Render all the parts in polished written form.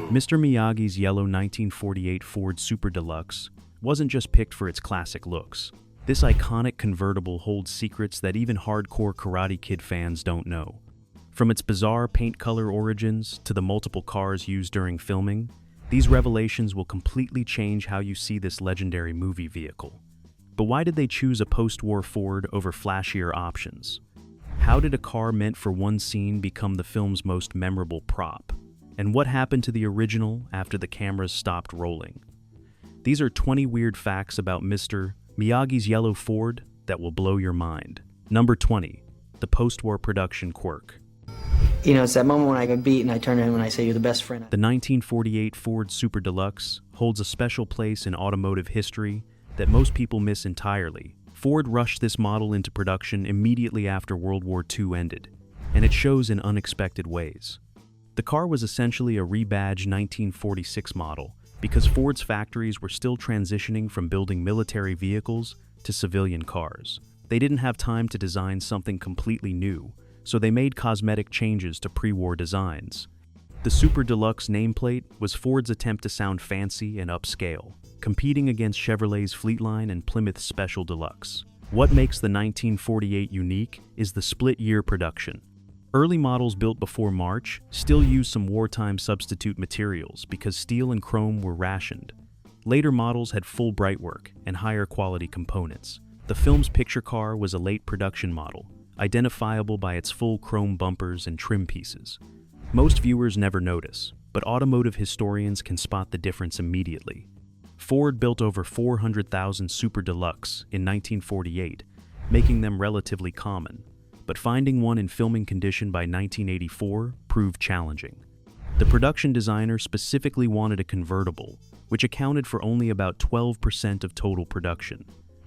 Mr. Miyagi's yellow 1948 Ford Super DeLuxe wasn't just picked for its classic looks. This iconic convertible holds secrets that even hardcore Karate Kid fans don't know. From its bizarre paint color origins to the multiple cars used during filming, these revelations will completely change how you see this legendary movie vehicle. But why did they choose a post-war Ford over flashier options? How did a car meant for one scene become the film's most memorable prop? And what happened to the original after the cameras stopped rolling? These are 20 weird facts about Mr. Miyagi's yellow Ford that will blow your mind. Number 20, the post-war production quirk. You know, it's that moment when I get beat and I turn to him and I say, "You're the best friend." The 1948 Ford Super DeLuxe holds a special place in automotive history that most people miss entirely. Ford rushed this model into production immediately after World War II ended, and it shows in unexpected ways. The car was essentially a rebadged 1946 model because Ford's factories were still transitioning from building military vehicles to civilian cars. They didn't have time to design something completely new, so they made cosmetic changes to pre-war designs. The Super Deluxe nameplate was Ford's attempt to sound fancy and upscale, competing against Chevrolet's Fleetline and Plymouth's Special Deluxe. What makes the 1948 unique is the split-year production. Early models built before March still used some wartime substitute materials because steel and chrome were rationed. Later models had full brightwork and higher quality components. The film's picture car was a late production model, identifiable by its full chrome bumpers and trim pieces. Most viewers never notice, but automotive historians can spot the difference immediately. Ford built over 400,000 Super Deluxe in 1948, making them relatively common, but finding one in filming condition by 1984 proved challenging. The production designer specifically wanted a convertible, which accounted for only about 12% of total production.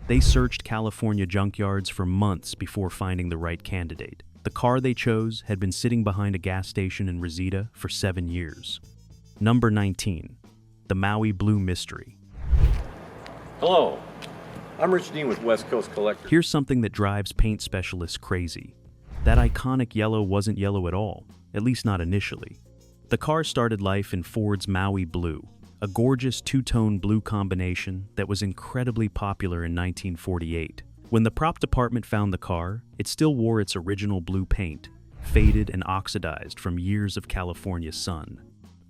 They searched California junkyards for months before finding the right candidate. The car they chose had been sitting behind a gas station in Reseda for 7 years. Number 19, the Maui Blue Mystery. Hello, I'm Rich Dean with West Coast Collector. Here's something that drives paint specialists crazy. That iconic yellow wasn't yellow at all, at least not initially. The car started life in Ford's Maui Blue, a gorgeous two-tone blue combination that was incredibly popular in 1948. When the prop department found the car, it still wore its original blue paint, faded and oxidized from years of California sun.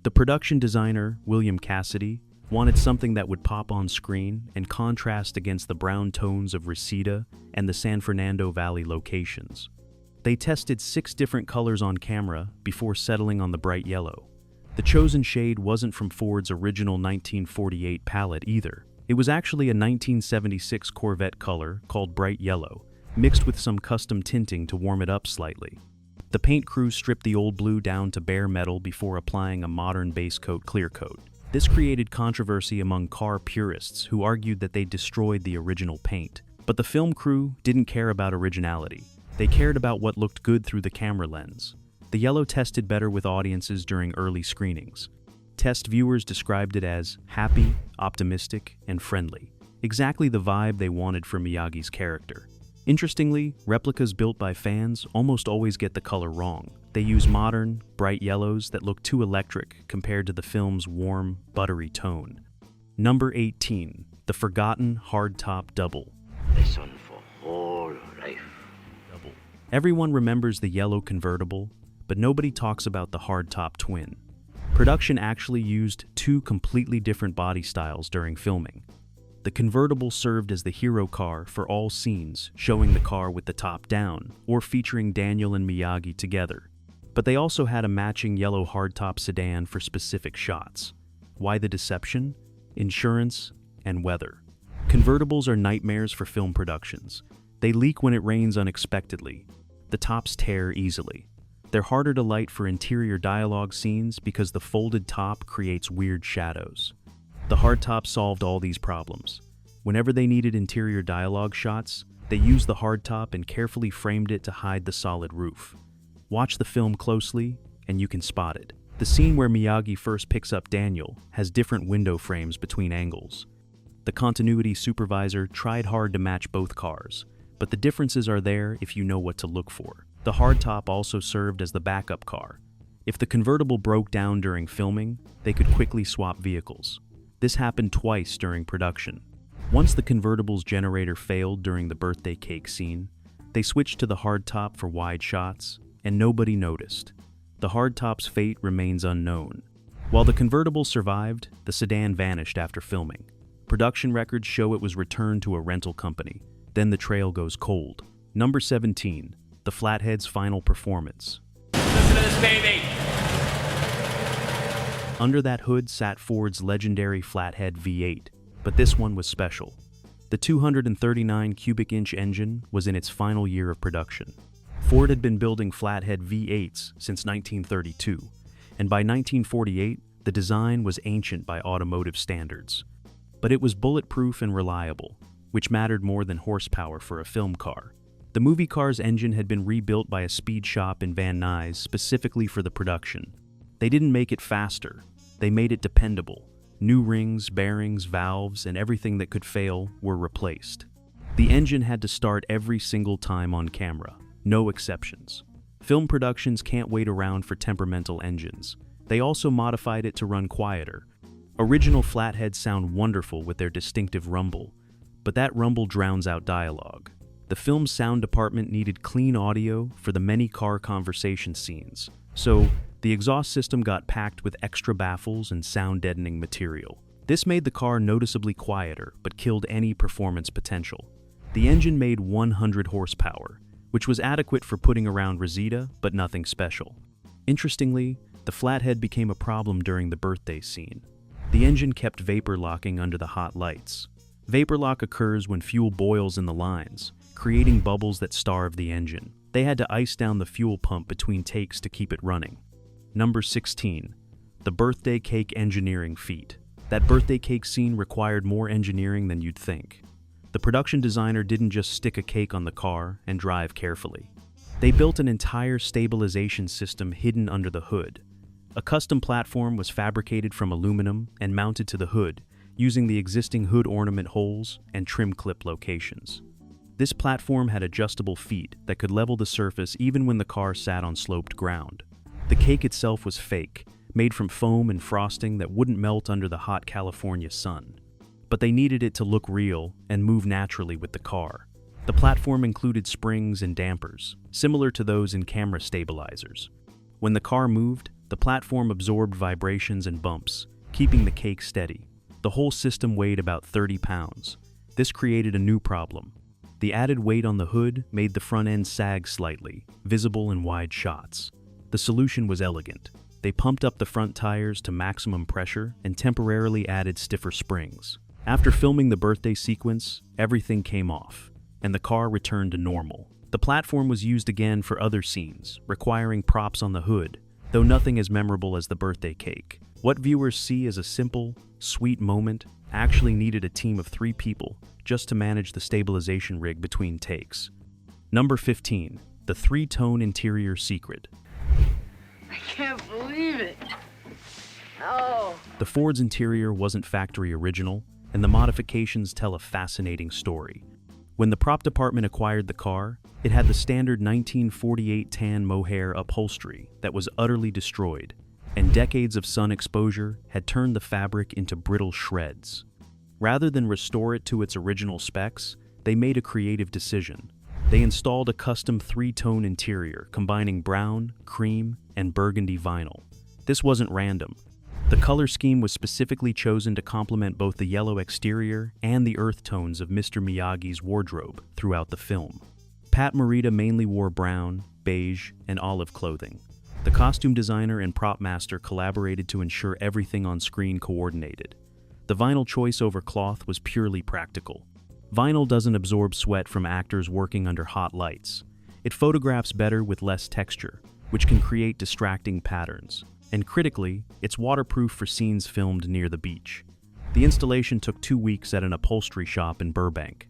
The production designer, William Cassidy, wanted something that would pop on screen and contrast against the brown tones of Reseda and the San Fernando Valley locations. They tested 6 different colors on camera before settling on the bright yellow. The chosen shade wasn't from Ford's original 1948 palette either. It was actually a 1976 Corvette color called bright yellow, mixed with some custom tinting to warm it up slightly. The paint crew stripped the old blue down to bare metal before applying a modern base coat clear coat. This created controversy among car purists who argued that they destroyed the original paint. But the film crew didn't care about originality. They cared about what looked good through the camera lens. The yellow tested better with audiences during early screenings. Test viewers described it as happy, optimistic, and friendly. Exactly the vibe they wanted for Miyagi's character. Interestingly, replicas built by fans almost always get the color wrong. They use modern, bright yellows that look too electric compared to the film's warm, buttery tone. Number 18, the forgotten hardtop double. Lesson for whole life. Everyone remembers the yellow convertible, but nobody talks about the hardtop twin. Production actually used 2 completely different body styles during filming. The convertible served as the hero car for all scenes, showing the car with the top down, or featuring Daniel and Miyagi together. But they also had a matching yellow hardtop sedan for specific shots. Why the deception? Insurance and weather. Convertibles are nightmares for film productions. They leak when it rains unexpectedly. The tops tear easily. They're harder to light for interior dialogue scenes because the folded top creates weird shadows. The hardtop solved all these problems. Whenever they needed interior dialogue shots, they used the hardtop and carefully framed it to hide the solid roof. Watch the film closely, and you can spot it. The scene where Miyagi first picks up Daniel has different window frames between angles. The continuity supervisor tried hard to match both cars, but the differences are there if you know what to look for. The hardtop also served as the backup car. If the convertible broke down during filming, they could quickly swap vehicles. This happened twice during production. Once the convertible's generator failed during the birthday cake scene, they switched to the hardtop for wide shots, and nobody noticed. The hardtop's fate remains unknown. While the convertible survived, the sedan vanished after filming. Production records show it was returned to a rental company. Then the trail goes cold. Number 17. The Flathead's final performance. Listen to this, baby! Under that hood sat Ford's legendary Flathead V8, but this one was special. The 239 cubic inch engine was in its final year of production. Ford had been building Flathead V8s since 1932, and by 1948, the design was ancient by automotive standards. But it was bulletproof and reliable, which mattered more than horsepower for a film car. The movie car's engine had been rebuilt by a speed shop in Van Nuys specifically for the production. They didn't make it faster, they made it dependable. New rings, bearings, valves, and everything that could fail were replaced. The engine had to start every single time on camera, no exceptions. Film productions can't wait around for temperamental engines. They also modified it to run quieter. Original Flatheads sound wonderful with their distinctive rumble, but that rumble drowns out dialogue. The film's sound department needed clean audio for the many car conversation scenes, so the exhaust system got packed with extra baffles and sound-deadening material. This made the car noticeably quieter, but killed any performance potential. The engine made 100 horsepower, which was adequate for putting around Reseda, but nothing special. Interestingly, the Flathead became a problem during the birthday scene. The engine kept vapor locking under the hot lights. Vapor lock occurs when fuel boils in the lines, creating bubbles that starve the engine. They had to ice down the fuel pump between takes to keep it running. Number 16. The birthday cake engineering feat. That birthday cake scene required more engineering than you'd think. The production designer didn't just stick a cake on the car and drive carefully. They built an entire stabilization system hidden under the hood. A custom platform was fabricated from aluminum and mounted to the hood, using the existing hood ornament holes and trim clip locations. This platform had adjustable feet that could level the surface even when the car sat on sloped ground. The cake itself was fake, made from foam and frosting that wouldn't melt under the hot California sun. But they needed it to look real and move naturally with the car. The platform included springs and dampers, similar to those in camera stabilizers. When the car moved, the platform absorbed vibrations and bumps, keeping the cake steady. The whole system weighed about 30 pounds. This created a new problem. The added weight on the hood made the front end sag slightly, visible in wide shots. The solution was elegant. They pumped up the front tires to maximum pressure and temporarily added stiffer springs. After filming the birthday sequence, everything came off, and the car returned to normal. The platform was used again for other scenes, requiring props on the hood, though nothing as memorable as the birthday cake. What viewers see as a simple, sweet moment actually needed a team of 3 people just to manage the stabilization rig between takes. Number 15. The 3-tone interior secret. I can't believe it. Oh. The Ford's interior wasn't factory original, and the modifications tell a fascinating story. When the prop department acquired the car, it had the standard 1948 tan mohair upholstery that was utterly destroyed, and decades of sun exposure had turned the fabric into brittle shreds. Rather than restore it to its original specs, they made a creative decision. They installed a custom 3-tone interior combining brown, cream, and burgundy vinyl. This wasn't random. The color scheme was specifically chosen to complement both the yellow exterior and the earth tones of Mr. Miyagi's wardrobe throughout the film. Pat Morita mainly wore brown, beige, and olive clothing. The costume designer and prop master collaborated to ensure everything on screen coordinated. The vinyl choice over cloth was purely practical. Vinyl doesn't absorb sweat from actors working under hot lights. It photographs better with less texture, which can create distracting patterns. And critically, it's waterproof for scenes filmed near the beach. The installation took 2 weeks at an upholstery shop in Burbank.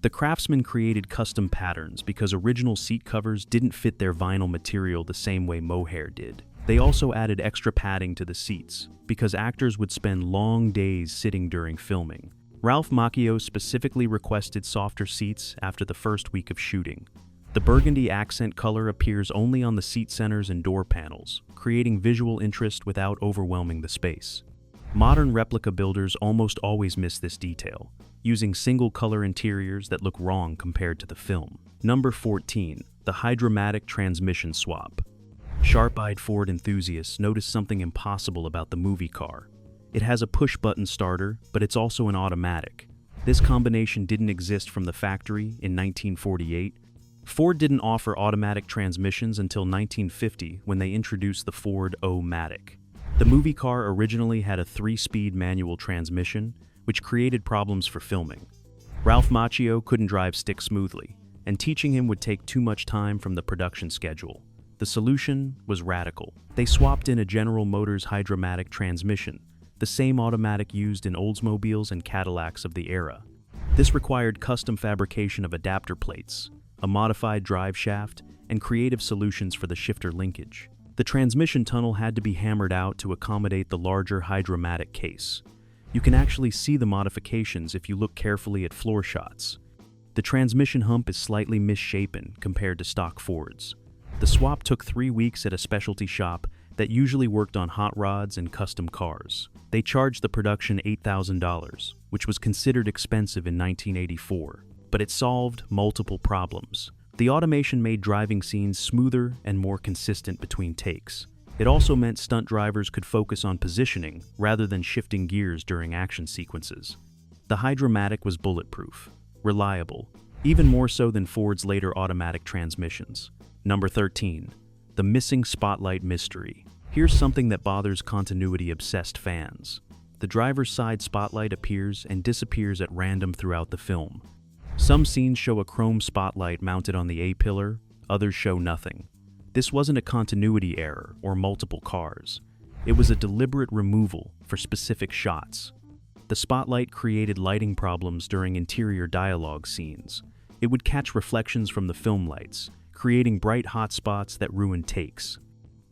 The craftsmen created custom patterns because original seat covers didn't fit their vinyl material the same way mohair did. They also added extra padding to the seats because actors would spend long days sitting during filming. Ralph Macchio specifically requested softer seats after the first week of shooting. The burgundy accent color appears only on the seat centers and door panels, creating visual interest without overwhelming the space. Modern replica builders almost always miss this detail, using single-color interiors that look wrong compared to the film. Number 14. The Hydramatic transmission swap. Sharp-eyed Ford enthusiasts notice something impossible about the movie car. It has a push-button starter, but it's also an automatic. This combination didn't exist from the factory in 1948. Ford didn't offer automatic transmissions until 1950 when they introduced the Ford O-Matic. The movie car originally had a 3-speed manual transmission, which created problems for filming. Ralph Macchio couldn't drive stick smoothly, and teaching him would take too much time from the production schedule. The solution was radical. They swapped in a General Motors Hydramatic transmission, the same automatic used in Oldsmobiles and Cadillacs of the era. This required custom fabrication of adapter plates, a modified drive shaft, and creative solutions for the shifter linkage. The transmission tunnel had to be hammered out to accommodate the larger Hydramatic case. You can actually see the modifications if you look carefully at floor shots. The transmission hump is slightly misshapen compared to stock Fords. The swap took 3 weeks at a specialty shop that usually worked on hot rods and custom cars. They charged the production $8,000, which was considered expensive in 1984, but it solved multiple problems. The automation made driving scenes smoother and more consistent between takes. It also meant stunt drivers could focus on positioning rather than shifting gears during action sequences. The Hydramatic was bulletproof, reliable, even more so than Ford's later automatic transmissions. Number 13. The missing spotlight mystery. Here's something that bothers continuity-obsessed fans. The driver's side spotlight appears and disappears at random throughout the film. Some scenes show a chrome spotlight mounted on the A-pillar, others show nothing. This wasn't a continuity error or multiple cars. It was a deliberate removal for specific shots. The spotlight created lighting problems during interior dialogue scenes. It would catch reflections from the film lights, creating bright hot spots that ruined takes.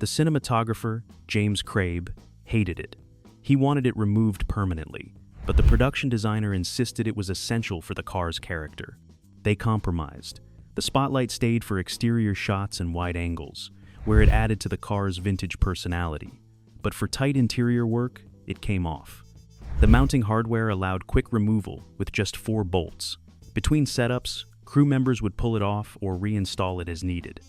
The cinematographer, James Crabe, hated it. He wanted it removed permanently, but the production designer insisted it was essential for the car's character. They compromised. The spotlight stayed for exterior shots and wide angles, where it added to the car's vintage personality. But for tight interior work, it came off. The mounting hardware allowed quick removal with just 4 bolts. Between setups, crew members would pull it off or reinstall it as needed.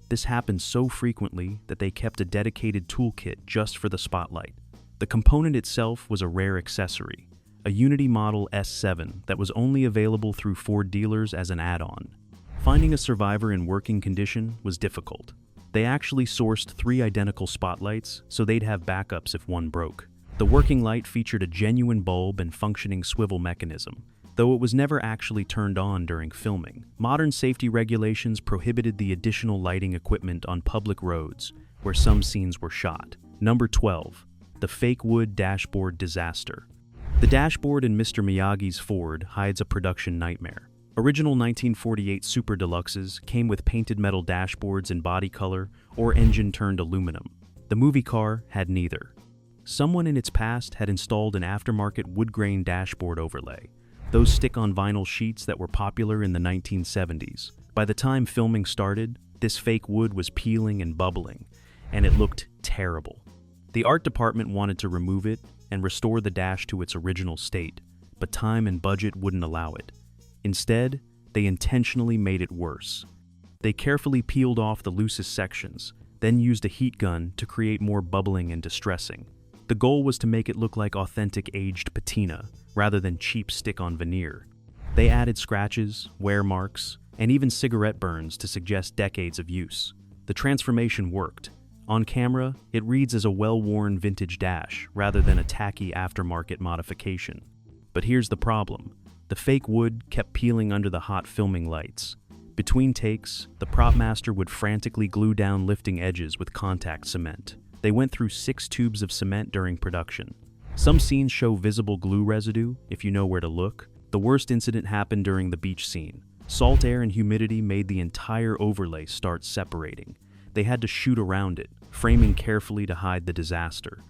This happened so frequently that they kept a dedicated toolkit just for the spotlight. The component itself was a rare accessory, a Unity Model S7 that was only available through Ford dealers as an add-on. Finding a survivor in working condition was difficult. They actually sourced 3 identical spotlights so they'd have backups if one broke. The working light featured a genuine bulb and functioning swivel mechanism, though it was never actually turned on during filming. Modern safety regulations prohibited the additional lighting equipment on public roads, where some scenes were shot. Number 12. The fake wood dashboard disaster. The dashboard in Mr. Miyagi's Ford hides a production nightmare. Original 1948 Super DeLuxes came with painted metal dashboards in body color or engine-turned aluminum. The movie car had neither. Someone in its past had installed an aftermarket wood-grain dashboard overlay. Those stick-on vinyl sheets that were popular in the 1970s. By the time filming started, this fake wood was peeling and bubbling, and it looked terrible. The art department wanted to remove it and restore the dash to its original state, but time and budget wouldn't allow it. Instead, they intentionally made it worse. They carefully peeled off the loosest sections, then used a heat gun to create more bubbling and distressing. The goal was to make it look like authentic aged patina, rather than cheap stick-on veneer. They added scratches, wear marks, and even cigarette burns to suggest decades of use. The transformation worked. On camera, it reads as a well-worn vintage dash, rather than a tacky aftermarket modification. But here's the problem. The fake wood kept peeling under the hot filming lights. Between takes, the prop master would frantically glue down lifting edges with contact cement. They went through 6 tubes of cement during production. Some scenes show visible glue residue, if you know where to look. The worst incident happened during the beach scene. Salt air and humidity made the entire overlay start separating. They had to shoot around it, framing carefully to hide the disaster.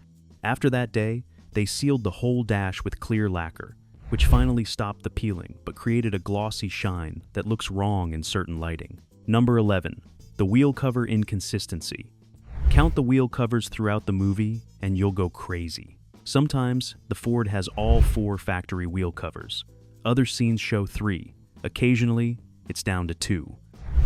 After that day, they sealed the whole dash with clear lacquer, which finally stopped the peeling but created a glossy shine that looks wrong in certain lighting. Number 11. The wheel cover inconsistency. Count the wheel covers throughout the movie and you'll go crazy. Sometimes, the Ford has all 4 factory wheel covers. Other scenes show 3. Occasionally, it's down to 2.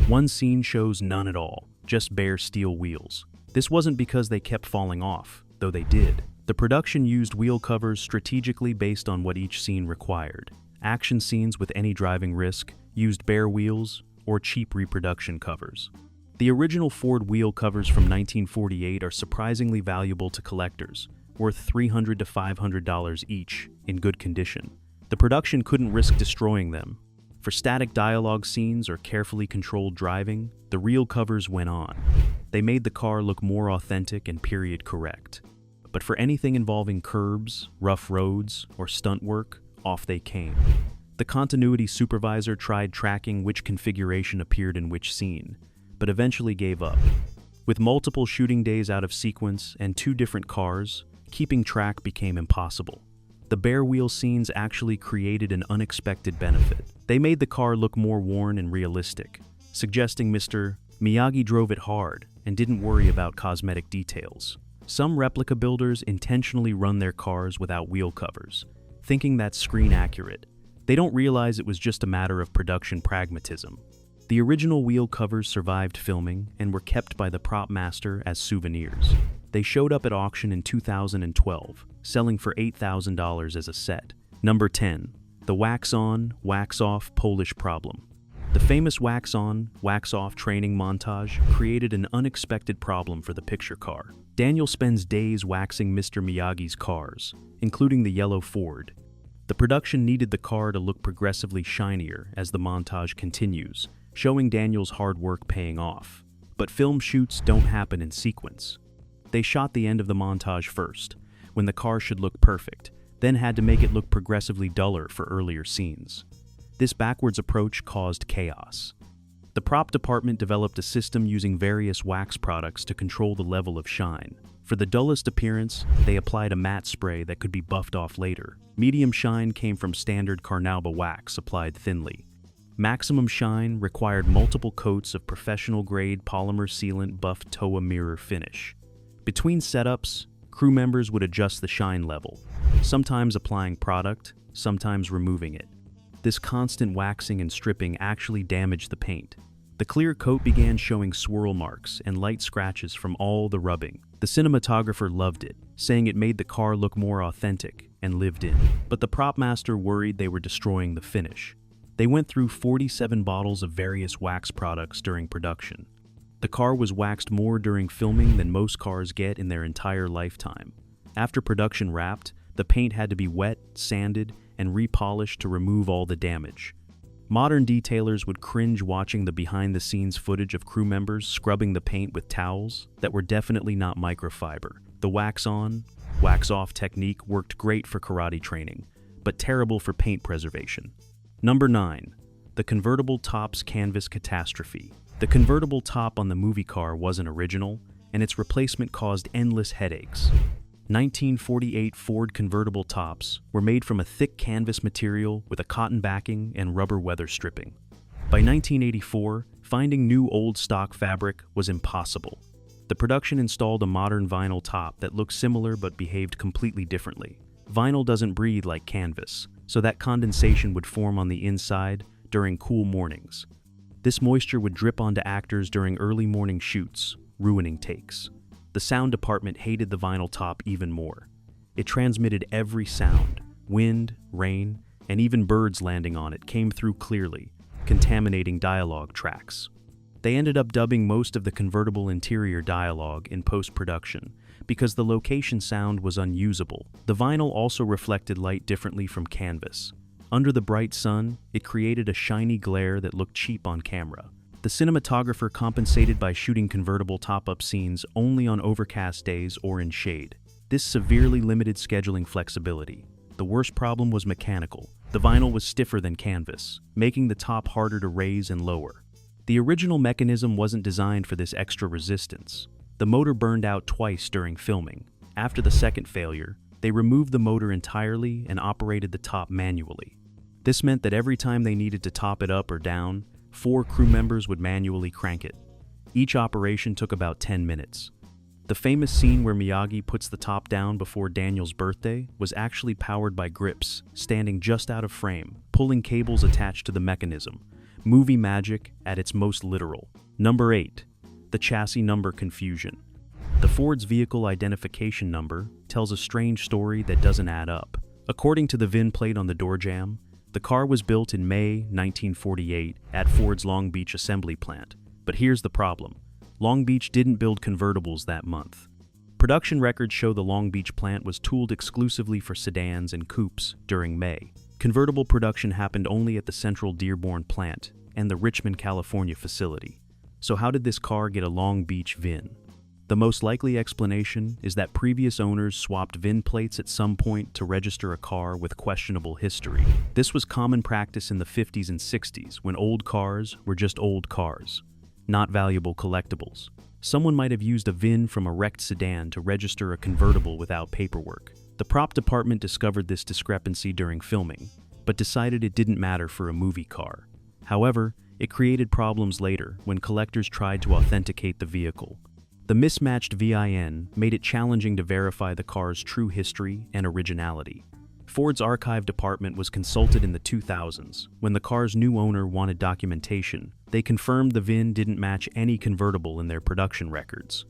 One scene shows none at all, just bare steel wheels. This wasn't because they kept falling off, though they did. The production used wheel covers strategically based on what each scene required. Action scenes with any driving risk used bare wheels or cheap reproduction covers. The original Ford wheel covers from 1948 are surprisingly valuable to collectors, worth $300 to $500 each in good condition. The production couldn't risk destroying them. For static dialogue scenes or carefully controlled driving, the real covers went on. They made the car look more authentic and period correct. But for anything involving curbs, rough roads, or stunt work, off they came. The continuity supervisor tried tracking which configuration appeared in which scene, but eventually gave up. With multiple shooting days out of sequence and 2 different cars, keeping track became impossible. The bare wheel scenes actually created an unexpected benefit. They made the car look more worn and realistic, suggesting Mr. Miyagi drove it hard and didn't worry about cosmetic details. Some replica builders intentionally run their cars without wheel covers, thinking that's screen accurate. They don't realize it was just a matter of production pragmatism. The original wheel covers survived filming and were kept by the prop master as souvenirs. They showed up at auction in 2012, selling for $8,000 as a set. Number 10. The wax-on, wax-off Polish problem. The famous wax-on, wax-off training montage created an unexpected problem for the picture car. Daniel spends days waxing Mr. Miyagi's cars, including the yellow Ford. The production needed the car to look progressively shinier as the montage continues, showing Daniel's hard work paying off. But film shoots don't happen in sequence. They shot the end of the montage first, when the car should look perfect, then had to make it look progressively duller for earlier scenes. This backwards approach caused chaos. The prop department developed a system using various wax products to control the level of shine. For the dullest appearance, they applied a matte spray that could be buffed off later. Medium shine came from standard Carnauba wax applied thinly. Maximum shine required multiple coats of professional-grade polymer sealant buffed TOA mirror finish. Between setups, crew members would adjust the shine level, sometimes applying product, sometimes removing it. This constant waxing and stripping actually damaged the paint. The clear coat began showing swirl marks and light scratches from all the rubbing. The cinematographer loved it, saying it made the car look more authentic and lived in. But the prop master worried they were destroying the finish. They went through 47 bottles of various wax products during production. The car was waxed more during filming than most cars get in their entire lifetime. After production wrapped, the paint had to be wet, sanded, and repolished to remove all the damage. Modern detailers would cringe watching the behind-the-scenes footage of crew members scrubbing the paint with towels that were definitely not microfiber. The wax-on, wax-off technique worked great for karate training, but terrible for paint preservation. Number 9. The convertible top's canvas catastrophe. The convertible top on the movie car wasn't original, and its replacement caused endless headaches. 1948 Ford convertible tops were made from a thick canvas material with a cotton backing and rubber weather stripping. By 1984, finding new old stock fabric was impossible. The production installed a modern vinyl top that looked similar but behaved completely differently. Vinyl doesn't breathe like canvas, so that condensation would form on the inside during cool mornings. This moisture would drip onto actors during early morning shoots, ruining takes. The sound department hated the vinyl top even more. It transmitted every sound. Wind, rain, and even birds landing on it came through clearly, contaminating dialogue tracks. They ended up dubbing most of the convertible interior dialogue in post-production because the location sound was unusable. The vinyl also reflected light differently from canvas. Under the bright sun, it created a shiny glare that looked cheap on camera. The cinematographer compensated by shooting convertible top-up scenes only on overcast days or in shade. This severely limited scheduling flexibility. The worst problem was mechanical. The vinyl was stiffer than canvas, making the top harder to raise and lower. The original mechanism wasn't designed for this extra resistance. The motor burned out twice during filming. After the second failure, they removed the motor entirely and operated the top manually. This meant that every time they needed to top it up or down, 4 crew members would manually crank it. Each operation took about 10 minutes. The famous scene where Miyagi puts the top down before Daniel's birthday was actually powered by grips, standing just out of frame, pulling cables attached to the mechanism. Movie magic at its most literal. Number 8. The chassis number confusion. The Ford's vehicle identification number tells a strange story that doesn't add up. According to the VIN plate on the door jamb, the car was built in May 1948 at Ford's Long Beach assembly plant. But here's the problem. Long Beach didn't build convertibles that month. Production records show the Long Beach plant was tooled exclusively for sedans and coupes during May. Convertible production happened only at the Central Dearborn plant and the Richmond, California facility. So how did this car get a Long Beach VIN? The most likely explanation is that previous owners swapped VIN plates at some point to register a car with questionable history. This was common practice in the 50s and 60s when old cars were just old cars, not valuable collectibles. Someone might have used a VIN from a wrecked sedan to register a convertible without paperwork. The prop department discovered this discrepancy during filming, but decided it didn't matter for a movie car. However, it created problems later when collectors tried to authenticate the vehicle. The mismatched VIN made it challenging to verify the car's true history and originality. Ford's archive department was consulted in the 2000s. When the car's new owner wanted documentation, they confirmed the VIN didn't match any convertible in their production records.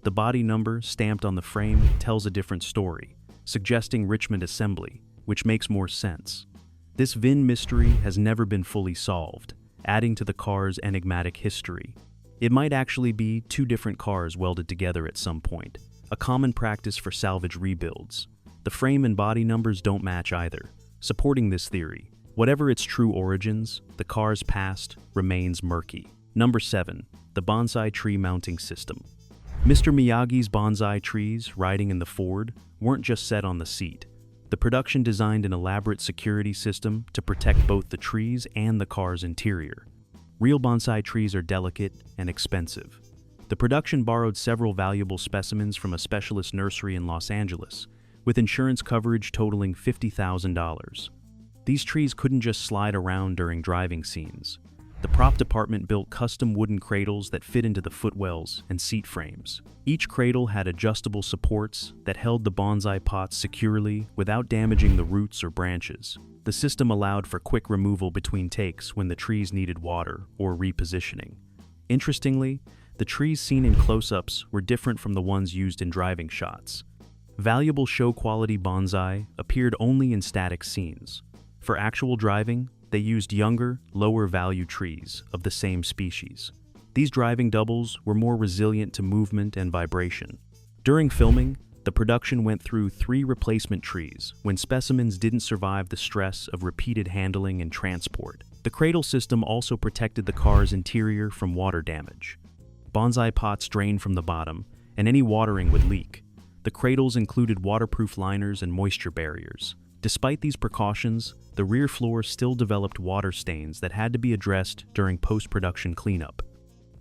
The body number stamped on the frame tells a different story, suggesting Richmond assembly, which makes more sense. This VIN mystery has never been fully solved, adding to the car's enigmatic history. It might actually be 2 different cars welded together at some point, a common practice for salvage rebuilds. The frame and body numbers don't match either. Supporting this theory, whatever its true origins, the car's past remains murky. Number 7. The Bonsai tree mounting system. Mr. Miyagi's bonsai trees riding in the Ford weren't just set on the seat. The production designed an elaborate security system to protect both the trees and the car's interior. Real bonsai trees are delicate and expensive. The production borrowed several valuable specimens from a specialist nursery in Los Angeles, with insurance coverage totaling $50,000. These trees couldn't just slide around during driving scenes. The prop department built custom wooden cradles that fit into the footwells and seat frames. Each cradle had adjustable supports that held the bonsai pots securely without damaging the roots or branches. The system allowed for quick removal between takes when the trees needed water or repositioning. Interestingly, the trees seen in close-ups were different from the ones used in driving shots. Valuable show-quality bonsai appeared only in static scenes. For actual driving, they used younger, lower-value trees of the same species. These driving doubles were more resilient to movement and vibration. During filming, the production went through 3 replacement trees when specimens didn't survive the stress of repeated handling and transport. The cradle system also protected the car's interior from water damage. Bonsai pots drained from the bottom, and any watering would leak. The cradles included waterproof liners and moisture barriers. Despite these precautions, the rear floor still developed water stains that had to be addressed during post-production cleanup.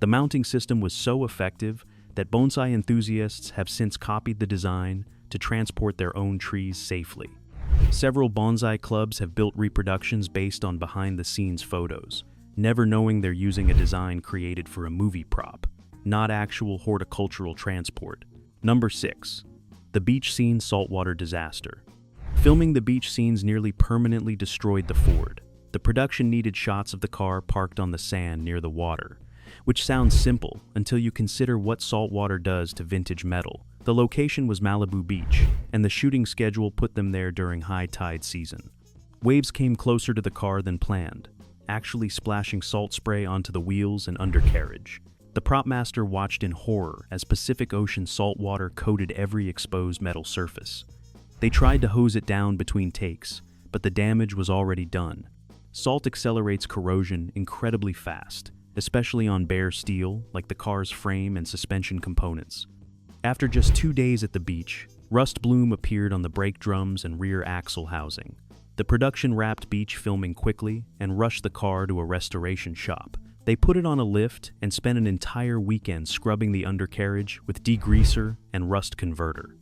The mounting system was so effective that bonsai enthusiasts have since copied the design to transport their own trees safely. Several bonsai clubs have built reproductions based on behind-the-scenes photos, never knowing they're using a design created for a movie prop, not actual horticultural transport. Number 6. The beach scene saltwater disaster. Filming the beach scenes nearly permanently destroyed the Ford. The production needed shots of the car parked on the sand near the water, which sounds simple until you consider what saltwater does to vintage metal. The location was Malibu Beach, and the shooting schedule put them there during high tide season. Waves came closer to the car than planned, actually splashing salt spray onto the wheels and undercarriage. The prop master watched in horror as Pacific Ocean saltwater coated every exposed metal surface. They tried to hose it down between takes, but the damage was already done. Salt accelerates corrosion incredibly fast, especially on bare steel like the car's frame and suspension components. After just 2 days at the beach, rust bloom appeared on the brake drums and rear axle housing. The production wrapped beach filming quickly and rushed the car to a restoration shop. They put it on a lift and spent an entire weekend scrubbing the undercarriage with degreaser and rust converter.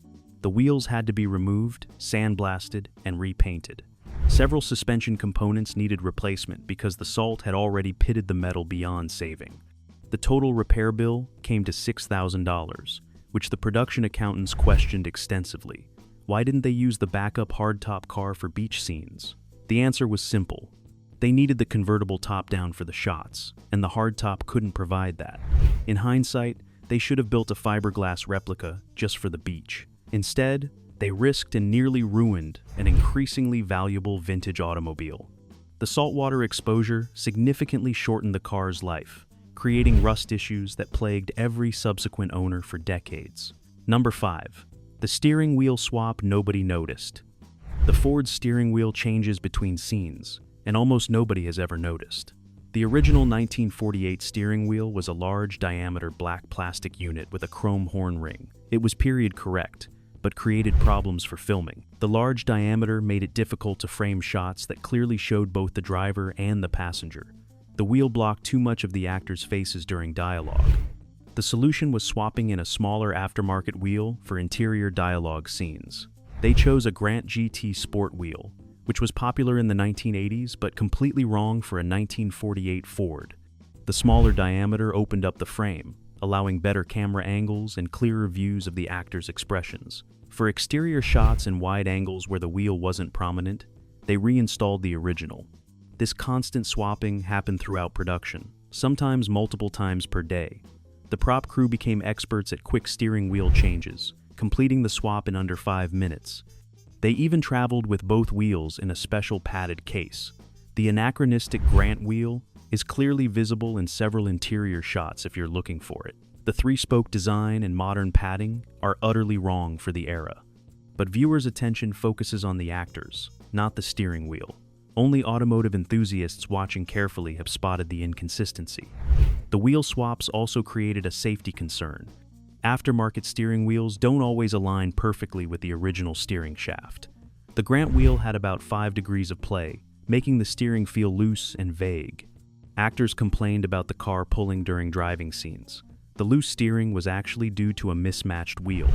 The wheels had to be removed, sandblasted, and repainted. Several suspension components needed replacement because the salt had already pitted the metal beyond saving. The total repair bill came to $6,000, which the production accountants questioned extensively. Why didn't they use the backup hardtop car for beach scenes? The answer was simple. They needed the convertible top-down for the shots, and the hardtop couldn't provide that. In hindsight, they should have built a fiberglass replica just for the beach. Instead, they risked and nearly ruined an increasingly valuable vintage automobile. The saltwater exposure significantly shortened the car's life, creating rust issues that plagued every subsequent owner for decades. Number 5. The steering wheel swap nobody noticed. The Ford steering wheel changes between scenes, and almost nobody has ever noticed. The original 1948 steering wheel was a large diameter black plastic unit with a chrome horn ring. It was period correct, but created problems for filming. The large diameter made it difficult to frame shots that clearly showed both the driver and the passenger. The wheel blocked too much of the actors' faces during dialogue. The solution was swapping in a smaller aftermarket wheel for interior dialogue scenes. They chose a Grant GT Sport wheel, which was popular in the 1980s but completely wrong for a 1948 Ford. The smaller diameter opened up the frame, allowing better camera angles and clearer views of the actors' expressions. For exterior shots and wide angles where the wheel wasn't prominent, they reinstalled the original. This constant swapping happened throughout production, sometimes multiple times per day. The prop crew became experts at quick steering wheel changes, completing the swap in under 5 minutes. They even traveled with both wheels in a special padded case. The anachronistic Grant wheel is clearly visible in several interior shots if you're looking for it. The 3-spoke design and modern padding are utterly wrong for the era. But viewers' attention focuses on the actors, not the steering wheel. Only automotive enthusiasts watching carefully have spotted the inconsistency. The wheel swaps also created a safety concern. Aftermarket steering wheels don't always align perfectly with the original steering shaft. The Grant wheel had about 5 degrees of play, making the steering feel loose and vague. Actors complained about the car pulling during driving scenes. The loose steering was actually due to a mismatched wheel,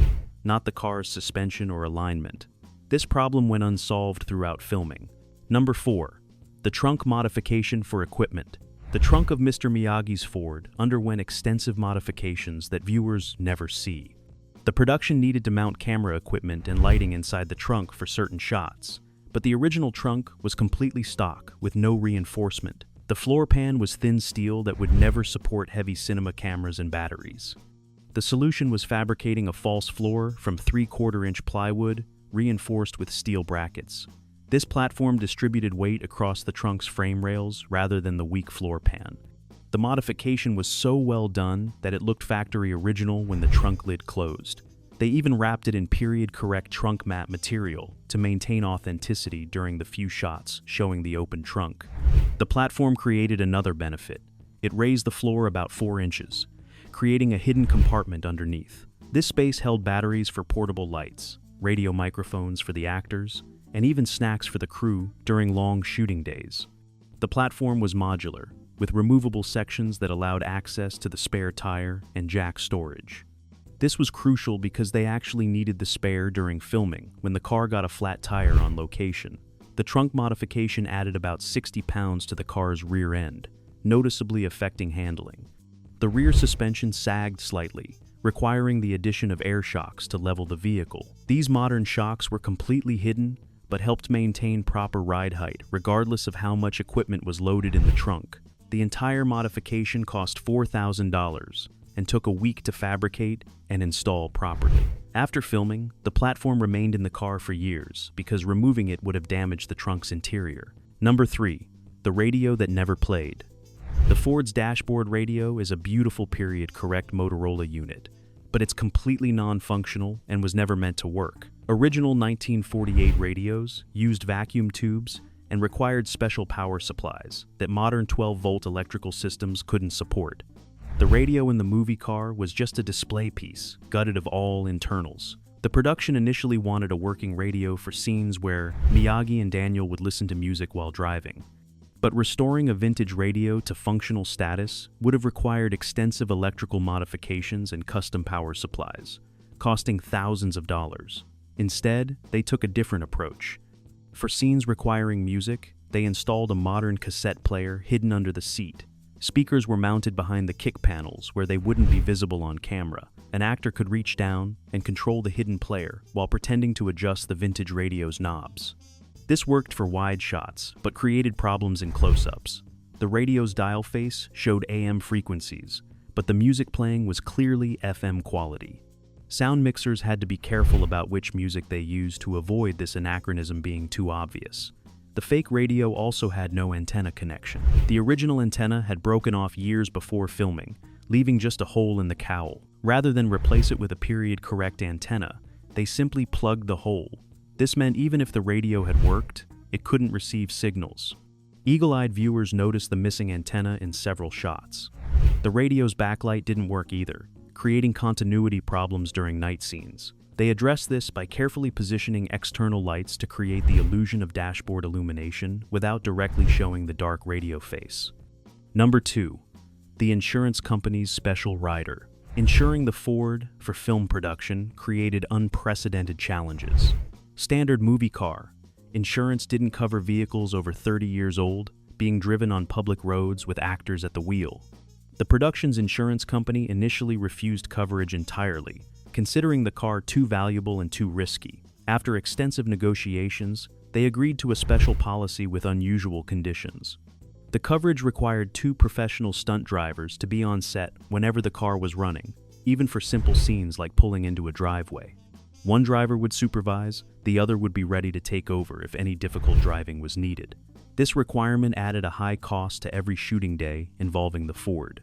not the car's suspension or alignment. This problem went unsolved throughout filming. Number 4. The trunk modification for equipment. The trunk of Mr. Miyagi's Ford underwent extensive modifications that viewers never see. The production needed to mount camera equipment and lighting inside the trunk for certain shots, but the original trunk was completely stock with no reinforcement. The floor pan was thin steel that would never support heavy cinema cameras and batteries. The solution was fabricating a false floor from 3/4-inch plywood reinforced with steel brackets. This platform distributed weight across the trunk's frame rails rather than the weak floor pan. The modification was so well done that it looked factory original when the trunk lid closed. They even wrapped it in period-correct trunk mat material to maintain authenticity during the few shots showing the open trunk. The platform created another benefit. It raised the floor about 4 inches, creating a hidden compartment underneath. This space held batteries for portable lights, radio microphones for the actors, and even snacks for the crew during long shooting days. The platform was modular, with removable sections that allowed access to the spare tire and jack storage. This was crucial because they actually needed the spare during filming when the car got a flat tire on location. The trunk modification added about 60 pounds to the car's rear end, noticeably affecting handling. The rear suspension sagged slightly, requiring the addition of air shocks to level the vehicle. These modern shocks were completely hidden, but helped maintain proper ride height regardless of how much equipment was loaded in the trunk. The entire modification cost $4,000 and took a week to fabricate and install properly. After filming, the platform remained in the car for years because removing it would have damaged the trunk's interior. Number 3. The radio that never played. The Ford's dashboard radio is a beautiful period-correct Motorola unit, but it's completely non-functional and was never meant to work. Original 1948 radios used vacuum tubes and required special power supplies that modern 12-volt electrical systems couldn't support. The radio in the movie car was just a display piece, gutted of all internals. The production initially wanted a working radio for scenes where Miyagi and Daniel would listen to music while driving. But restoring a vintage radio to functional status would have required extensive electrical modifications and custom power supplies, costing thousands of dollars. Instead, they took a different approach. For scenes requiring music, they installed a modern cassette player hidden under the seat. Speakers were mounted behind the kick panels where they wouldn't be visible on camera. An actor could reach down and control the hidden player while pretending to adjust the vintage radio's knobs. This worked for wide shots, but created problems in close-ups. The radio's dial face showed AM frequencies, but the music playing was clearly FM quality. Sound mixers had to be careful about which music they used to avoid this anachronism being too obvious. The fake radio also had no antenna connection. The original antenna had broken off years before filming, leaving just a hole in the cowl. Rather than replace it with a period-correct antenna, they simply plugged the hole. This meant even if the radio had worked, it couldn't receive signals. Eagle-eyed viewers noticed the missing antenna in several shots. The radio's backlight didn't work either, creating continuity problems during night scenes. They addressed this by carefully positioning external lights to create the illusion of dashboard illumination without directly showing the dark radio face. Number 2. The insurance company's special rider. Insuring the Ford for film production created unprecedented challenges. Standard movie car. Insurance didn't cover vehicles over 30 years old, being driven on public roads with actors at the wheel. The production's insurance company initially refused coverage entirely, considering the car too valuable and too risky. After extensive negotiations, they agreed to a special policy with unusual conditions. The coverage required 2 professional stunt drivers to be on set whenever the car was running, even for simple scenes like pulling into a driveway. One driver would supervise, the other would be ready to take over if any difficult driving was needed. This requirement added a high cost to every shooting day involving the Ford.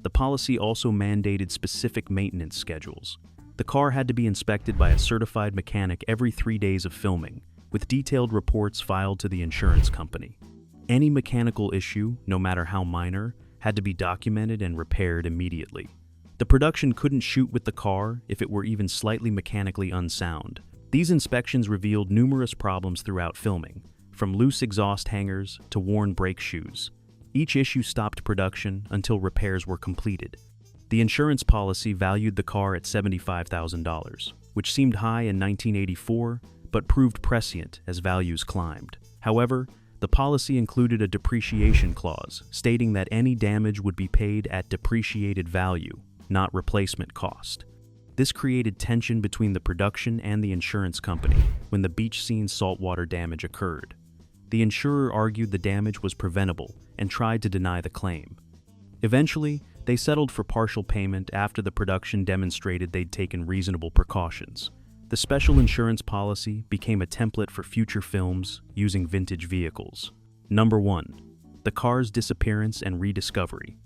The policy also mandated specific maintenance schedules. The car had to be inspected by a certified mechanic every 3 days of filming, with detailed reports filed to the insurance company. Any mechanical issue, no matter how minor, had to be documented and repaired immediately. The production couldn't shoot with the car if it were even slightly mechanically unsound. These inspections revealed numerous problems throughout filming, from loose exhaust hangers to worn brake shoes. Each issue stopped production until repairs were completed. The insurance policy valued the car at $75,000, which seemed high in 1984, but proved prescient as values climbed. However, the policy included a depreciation clause, stating that any damage would be paid at depreciated value, not replacement cost. This created tension between the production and the insurance company when the beach scene saltwater damage occurred. The insurer argued the damage was preventable and tried to deny the claim. Eventually, they settled for partial payment after the production demonstrated they'd taken reasonable precautions. The special insurance policy became a template for future films using vintage vehicles. Number 1. The car's disappearance and rediscovery.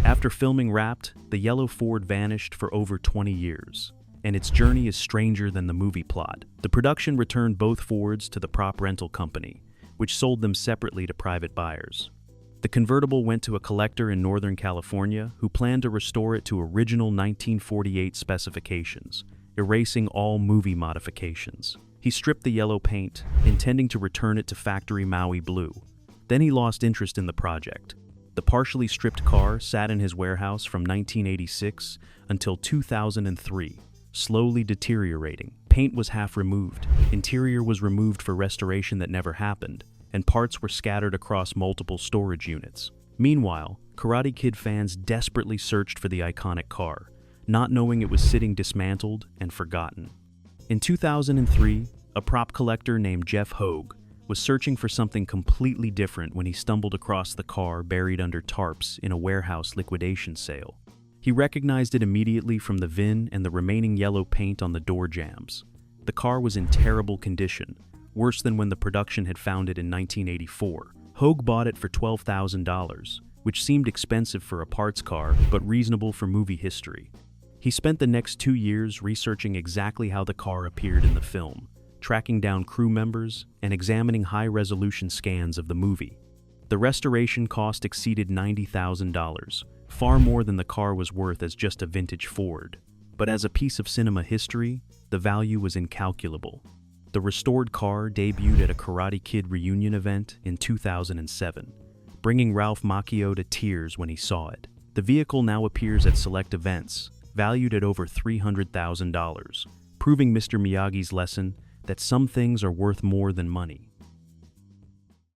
After filming wrapped, the yellow Ford vanished for over 20 years, and its journey is stranger than the movie plot. The production returned both Fords to the prop rental company, which sold them separately to private buyers. The convertible went to a collector in Northern California who planned to restore it to original 1948 specifications, erasing all movie modifications. He stripped the yellow paint, intending to return it to factory Maui blue. Then he lost interest in the project. The partially stripped car sat in his warehouse from 1986 until 2003, slowly deteriorating. Paint was half removed, interior was removed for restoration that never happened, and parts were scattered across multiple storage units. Meanwhile, Karate Kid fans desperately searched for the iconic car, not knowing it was sitting dismantled and forgotten. In 2003, a prop collector named Jeff Hogue was searching for something completely different when he stumbled across the car buried under tarps in a warehouse liquidation sale. He recognized it immediately from the VIN and the remaining yellow paint on the door jambs. The car was in terrible condition, worse than when the production had found it in 1984. Hogue bought it for $12,000, which seemed expensive for a parts car, but reasonable for movie history. He spent the next 2 years researching exactly how the car appeared in the film, tracking down crew members and examining high-resolution scans of the movie. The restoration cost exceeded $90,000, far more than the car was worth as just a vintage Ford. But as a piece of cinema history, the value was incalculable. The restored car debuted at a Karate Kid reunion event in 2007, bringing Ralph Macchio to tears when he saw it. The vehicle now appears at select events, valued at over $300,000, proving Mr. Miyagi's lesson that some things are worth more than money.